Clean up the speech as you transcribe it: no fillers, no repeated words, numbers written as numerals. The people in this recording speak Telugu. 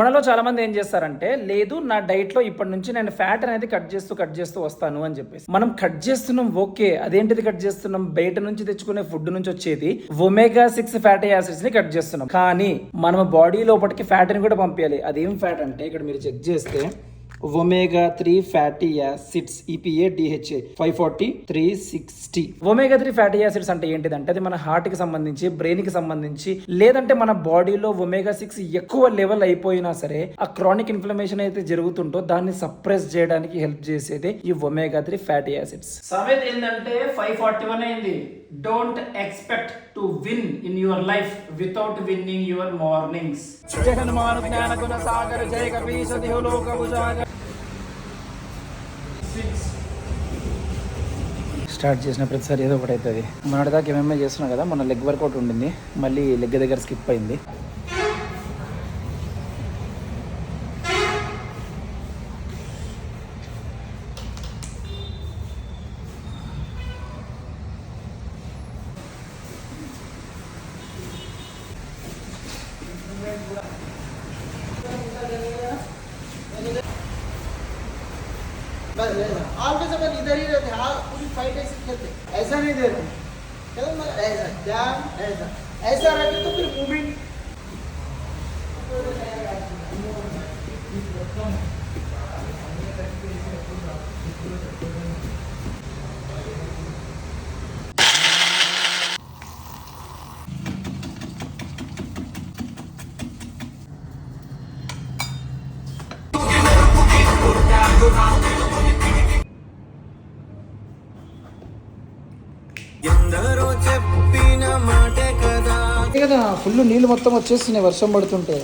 మనలో చాలా మంది ఏం చేస్తారంటే, లేదు నా డైట్ లో ఇప్పటి నుంచి నేను ఫ్యాట్ అనేది కట్ చేస్తూ వస్తాను అని చెప్పేసి. మనం కట్ చేస్తున్నాం, ఓకే, అదేంటిది కట్ చేస్తున్నాం? బయట నుంచి తెచ్చుకునే ఫుడ్ నుంచి వచ్చేది ఒమేగా-6 ఫ్యాటీ యాసిడ్స్ ని కట్ చేస్తున్నాం. కానీ మనం బాడీ లోపలికి ఫ్యాట్ ని కూడా పంపించాలి. అదేం ఫ్యాట్ అంటే ఇక్కడ మీరు చెక్ చేస్తే ఒమేగా-3 fatty acids EPA DHA 540 360. ఒమేగా-3 fatty acids అంటే ఏంటిదంటే అది మన హార్ట్ కి సంబంధించి, బ్రెయిన్ కి సంబంధించి, లేదంటే మన బాడీలో ఒమేగా-6 ఎక్కువ లెవెల్ అయిపోయినా సరే ఆ క్రానిక్ ఇన్ఫ్లమేషన్ అయితే జరుగుతుంటో దాన్ని సప్రెస్ చేయడానికి హెల్ప్ చేసేది ఈ ఒమేగా-3 ఫ్యాటీ యాసిడ్స్. సమేత ఏంటంటే 541 అయింది. Don't expect to win in your life without winning your mornings. జయ హనుమాన్ జ్ఞాన గుణ సాగర జయ కపీశ దిహోలోక భుజాగర. స్టార్ట్ చేసిన ప్రతిసారి ఏదో ఒకటి అవుతుంది. మొన్నటిదాకా ఏమేమో చేస్తున్నాం కదా, మొన్న లెగ్ వర్కౌట్ ఉండింది, మళ్ళీ లెగ్ దగ్గర స్కిప్ అయింది. ऑलवेज अपन इधर ही रहते, हाँ पूरी फाइट ऐसे खेलते, ऐसा नहीं दे रहे, चलो ऐसा जाम ऐसा रखे तो फिर मूवमेंट కదా. ఫుల్ నీళ్ళు మొత్తం వచ్చేస్తున్నాయి వర్షం పడుతుంటే.